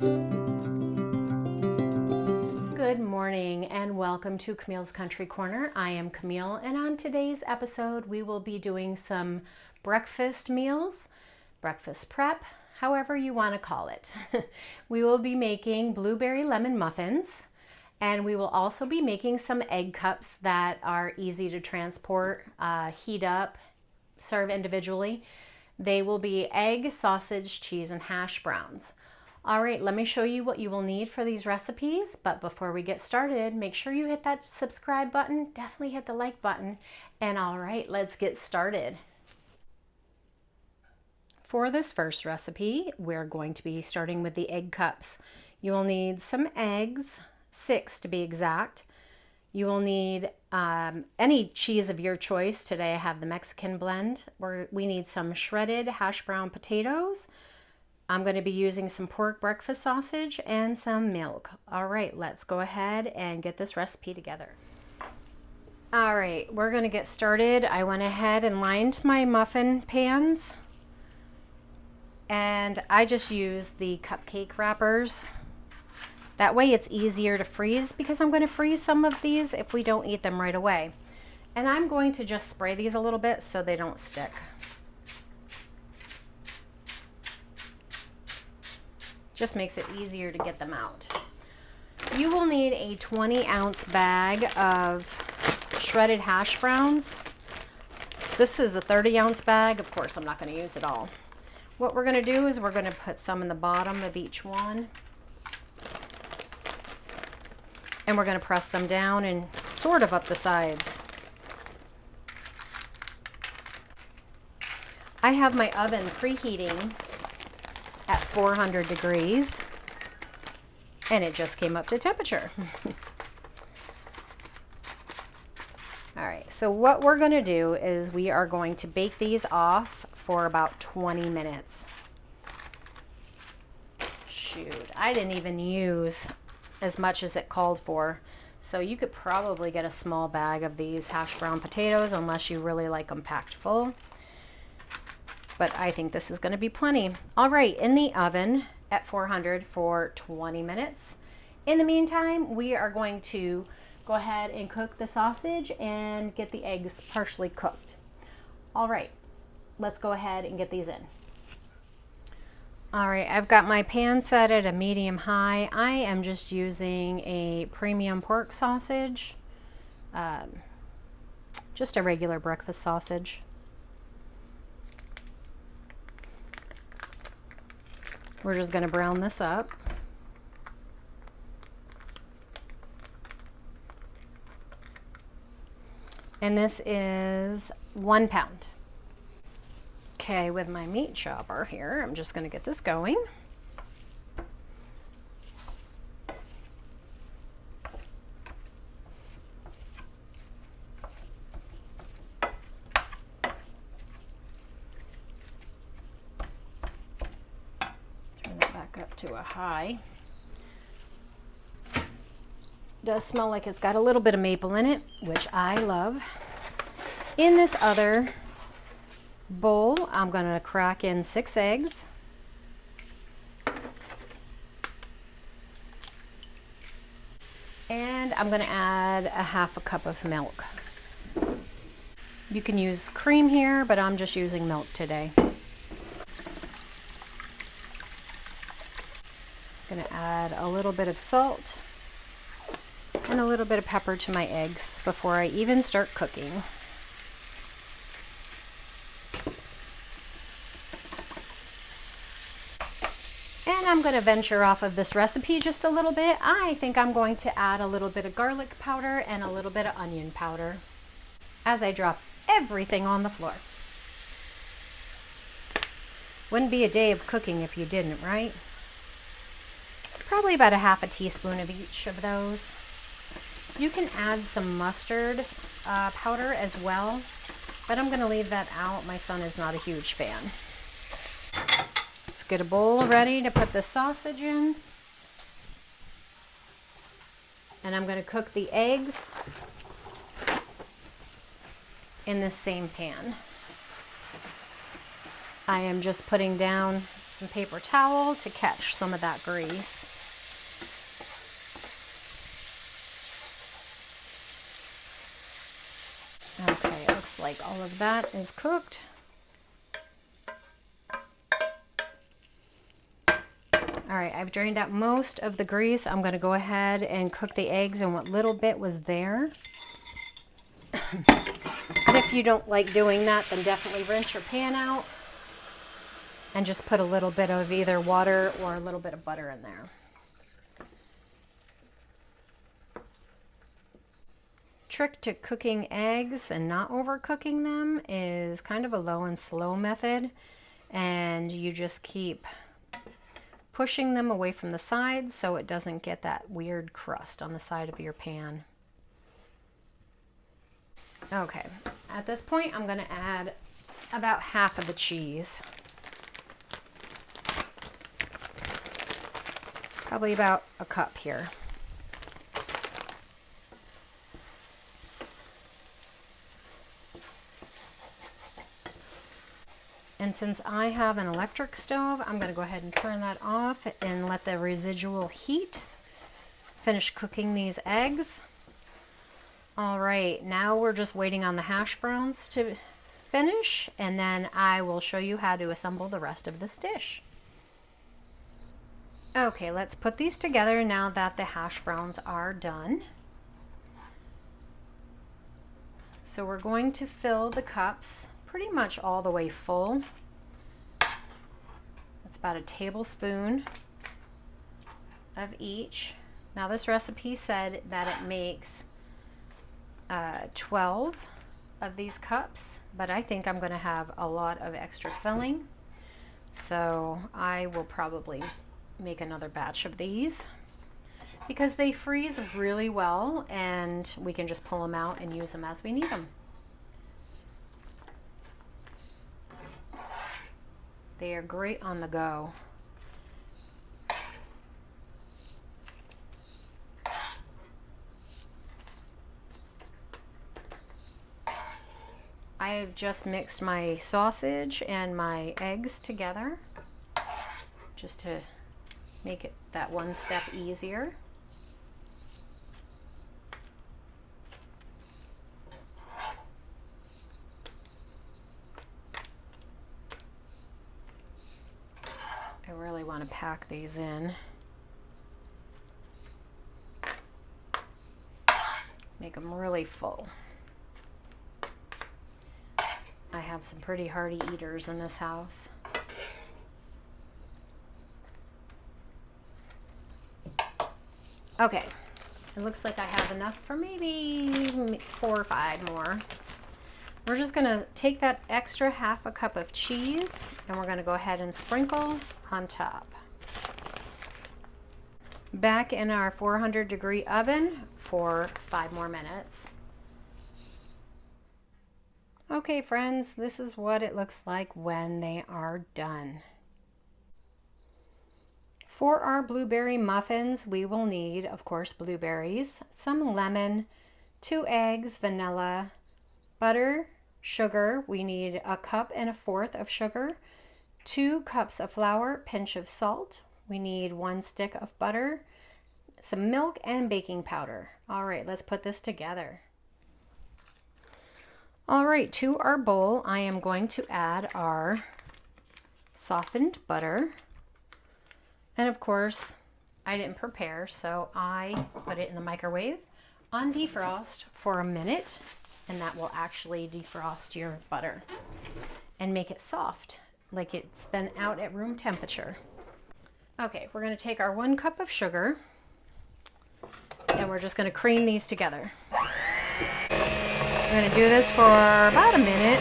Good morning and welcome to Camille's Country Corner. I am Camille, and on today's episode we will be doing some breakfast meals, breakfast prep, however you want to call it. We will be making blueberry lemon muffins, and we will also be making some egg cups that are easy to transport, heat up, serve individually. They will be egg, sausage, cheese, and hash browns. All right, let me show you what you will need for these recipes. But before we get started, make sure you hit that subscribe button. Definitely hit the like button. And all right, let's get started. For this first recipe, we're going to be starting with the egg cups. You will need some eggs, 6 to be exact. You will need any cheese of your choice. Today I have the Mexican blend. We need some shredded hash brown potatoes. I'm going to be using some pork breakfast sausage and some milk. All right, let's go ahead and get this recipe together. All right, we're going to get started. I went ahead and lined my muffin pans, and I just used the cupcake wrappers. That way it's easier to freeze, because I'm going to freeze some of these if we don't eat them right away. And I'm going to just spray these a little bit so they don't stick. Just makes it easier to get them out. You will need a 20-ounce bag of shredded hash browns. This is a 30-ounce bag. Of course, I'm not going to use it all. What we're going to do is we're going to put some in the bottom of each one. And we're going to press them down and sort of up the sides. I have my oven preheating at 400 degrees, and it just came up to temperature. All right, so what we're going to do is we are going to bake these off for about 20 minutes. Shoot, I didn't even use as much as it called for, so you could probably get a small bag of these hash brown potatoes unless you really like them packed full. But I think this is going to be plenty. All right, in the oven at 400 for 20 minutes. In the meantime, we are going to go ahead and cook the sausage and get the eggs partially cooked. All right, let's go ahead and get these in. All right, I've got my pan set at a medium high. I am just using a premium pork sausage, just a regular breakfast sausage. We're just going to brown this up. And this is 1 pound. Okay, with my meat chopper here, I'm just going to get this going. Up to a high. Does smell like it's got a little bit of maple in it, which I love. In this other bowl, I'm going to crack in 6 eggs. And I'm going to add a half a cup of milk. You can use cream here, but I'm just using milk today. Going to add a little bit of salt and a little bit of pepper to my eggs before I even start cooking. And I'm going to venture off of this recipe just a little bit. I think I'm going to add a little bit of garlic powder and a little bit of onion powder as I drop everything on the floor. Wouldn't be a day of cooking if you didn't, right? Probably about a half a teaspoon of each of those. You can add some mustard powder as well, but I'm going to leave that out. My son is not a huge fan. Let's get a bowl ready to put the sausage in. And I'm going to cook the eggs in the same pan. I am just putting down some paper towel to catch some of that grease. Okay, it looks like all of that is cooked. All right, I've drained out most of the grease. I'm going to go ahead and cook the eggs and what little bit was there. And if you don't like doing that, then definitely rinse your pan out and just put a little bit of either water or a little bit of butter in there. Trick to cooking eggs and not overcooking them is kind of a low and slow method, and you just keep pushing them away from the sides so it doesn't get that weird crust on the side of your pan. Okay, at this point I'm going to add about half of the cheese. Probably about a cup here. And since I have an electric stove, I'm going to go ahead and turn that off and let the residual heat finish cooking these eggs. All right, now we're just waiting on the hash browns to finish, and then I will show you how to assemble the rest of this dish. Okay, let's put these together now that the hash browns are done. So we're going to fill the cups pretty much all the way full. It's about a tablespoon of each. Now this recipe said that it makes 12 of these cups, but I think I'm going to have a lot of extra filling, so I will probably make another batch of these because they freeze really well and we can just pull them out and use them as we need them. They are great on the go. I have just mixed my sausage and my eggs together just to make it that one step easier. I really want to pack these in. Make them really full. I have some pretty hearty eaters in this house. Okay, it looks like I have enough for maybe 4 or 5 more. We're just gonna take that extra half a cup of cheese and we're gonna go ahead and sprinkle on top. Back in our 400-degree oven for 5 more minutes. Okay friends, this is what it looks like when they are done. For our blueberry muffins, we will need, of course, blueberries, some lemon, 2 eggs, vanilla, butter, sugar. We need 1 cup and 1/4 of sugar, 2 cups of flour, pinch of salt. We need 1 stick of butter, some milk, and baking powder. All right, let's put this together. All right, to our bowl, I am going to add our softened butter. And of course, I didn't prepare, so I put it in the microwave on defrost for a minute, and that will actually defrost your butter and make it soft, like it's been out at room temperature. Okay, we're going to take our 1 cup of sugar, and we're just going to cream these together. We're going to do this for about a minute.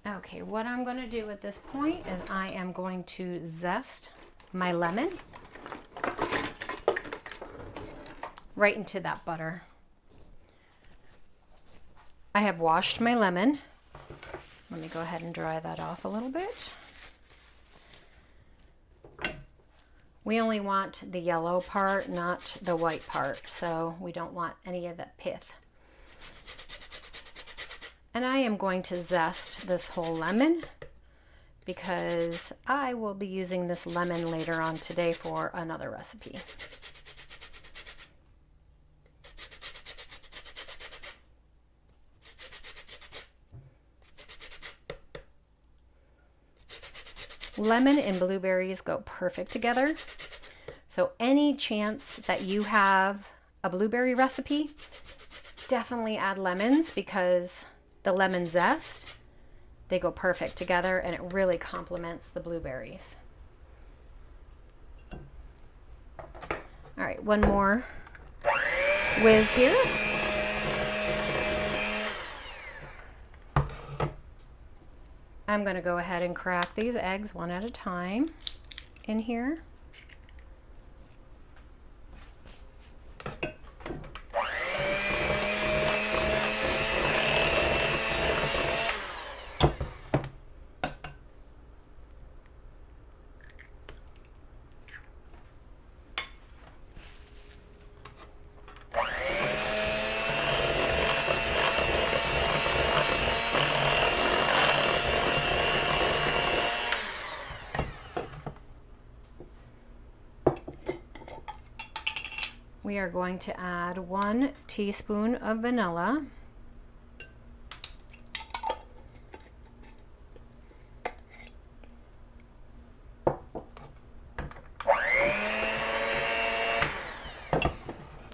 Okay, what I'm going to do at this point is I am going to zest my lemon right into that butter. I have washed my lemon. Let me go ahead and dry that off a little bit. We only want the yellow part, not the white part, so we don't want any of that pith. And I am going to zest this whole lemon because I will be using this lemon later on today for another recipe. Lemon and blueberries go perfect together. So any chance that you have a blueberry recipe, definitely add lemons because the lemon zest, they go perfect together and it really complements the blueberries. All right, one more whiz here. I'm going to go ahead and crack these eggs one at a time in here. We are going to add 1 teaspoon of vanilla.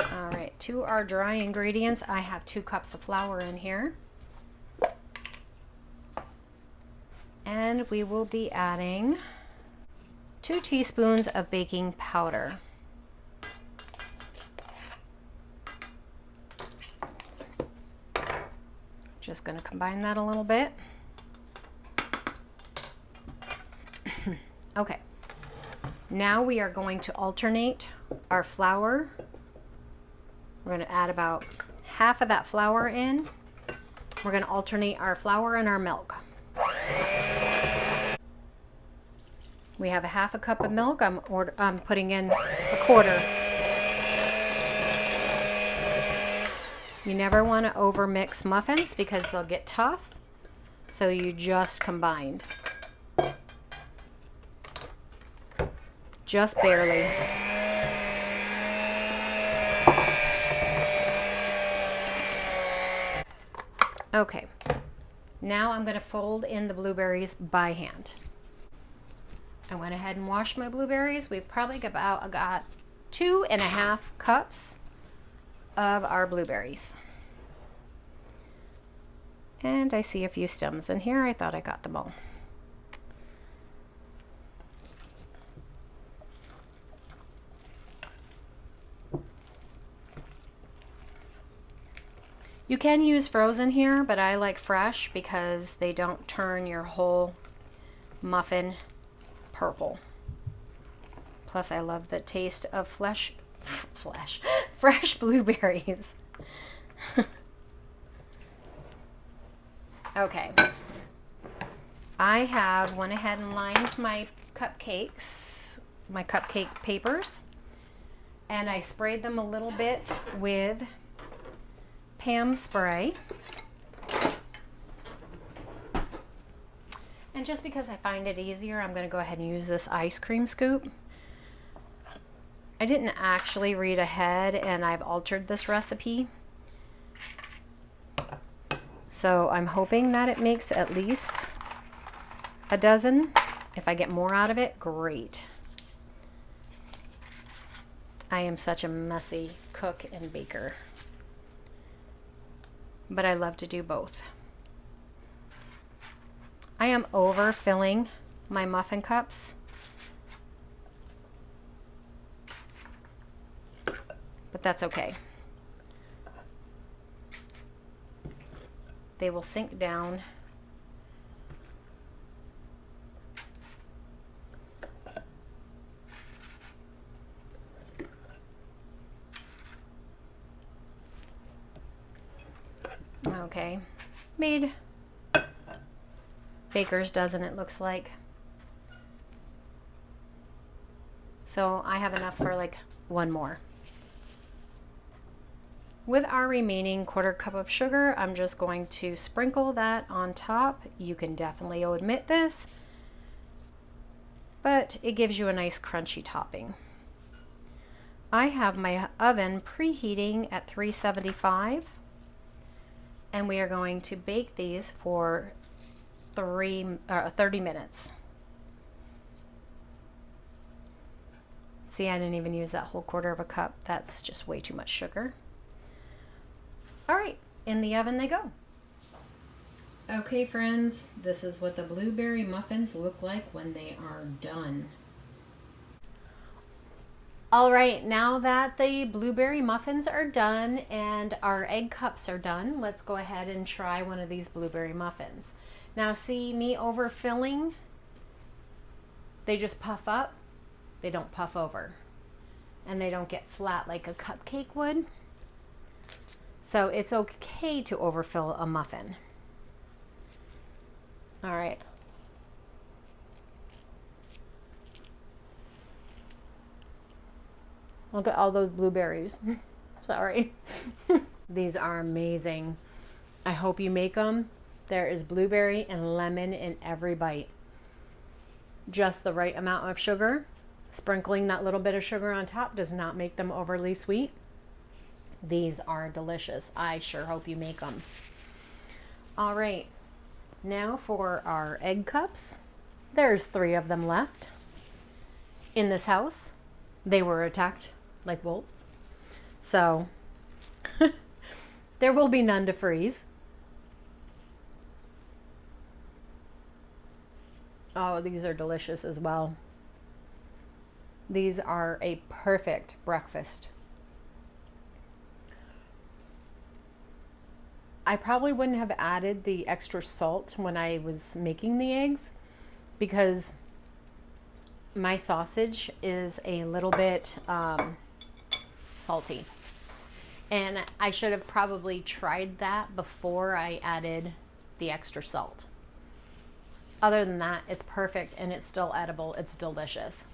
All right, to our dry ingredients, I have 2 cups of flour in here. And we will be adding 2 teaspoons of baking powder. Just going to combine that a little bit. Okay, now we are going to alternate our flour. We're going to add about half of that flour in. We're going to alternate our flour and our milk. We have a half a cup of milk. I'm putting in a quarter. You never want to overmix muffins because they'll get tough, so you just combined. Just barely. Okay, now I'm going to fold in the blueberries by hand. I went ahead and washed my blueberries. We've probably got 2.5 cups of our blueberries. And I see a few stems in here. I thought I got them all. You can use frozen here, but I like fresh because they don't turn your whole muffin purple. Plus I love the taste of fresh blueberries. Okay, I have went ahead and lined my cupcake papers, and I sprayed them a little bit with Pam spray. And just because I find it easier, I'm going to go ahead and use this ice cream scoop. I didn't actually read ahead, and I've altered this recipe. So I'm hoping that it makes at least a dozen. If I get more out of it, great. I am such a messy cook and baker, but I love to do both. I am overfilling my muffin cups, but that's okay. They will sink down. Okay, made baker's dozen, it looks like. So I have enough for like one more. with our remaining 1/4 cup of sugar, I'm just going to sprinkle that on top. You can definitely omit this, but it gives you a nice crunchy topping. I have my oven preheating at 375, and we are going to bake these for 30 minutes. See, I didn't even use that whole 1/4 cup. That's just way too much sugar. All right, in the oven they go. Okay, friends, this is what the blueberry muffins look like when they are done. All right, now that the blueberry muffins are done and our egg cups are done, let's go ahead and try one of these blueberry muffins. Now see me overfilling? They just puff up, they don't puff over, and they don't get flat like a cupcake would. So it's okay to overfill a muffin. All right. Look at all those blueberries. Sorry. These are amazing. I hope you make them. There is blueberry and lemon in every bite. Just the right amount of sugar. Sprinkling that little bit of sugar on top does not make them overly sweet. These are delicious. I sure hope you make them. All right, now for our egg cups. There's 3 of them left in this house. They were attacked like wolves, so there will be none to freeze. Oh, these are delicious as well. These are a perfect breakfast. I probably wouldn't have added the extra salt when I was making the eggs because my sausage is a little bit salty. And I should have probably tried that before I added the extra salt. Other than that, it's perfect and it's still edible. It's delicious.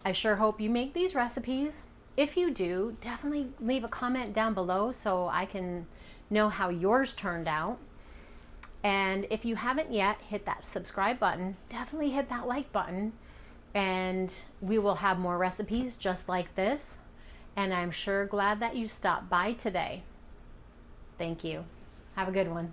I sure hope you make these recipes. If you do, definitely leave a comment down below so I can know how yours turned out. And if you haven't yet, hit that subscribe button. Definitely hit that like button, and we will have more recipes just like this. And I'm sure glad that you stopped by today. Thank you. Have a good one.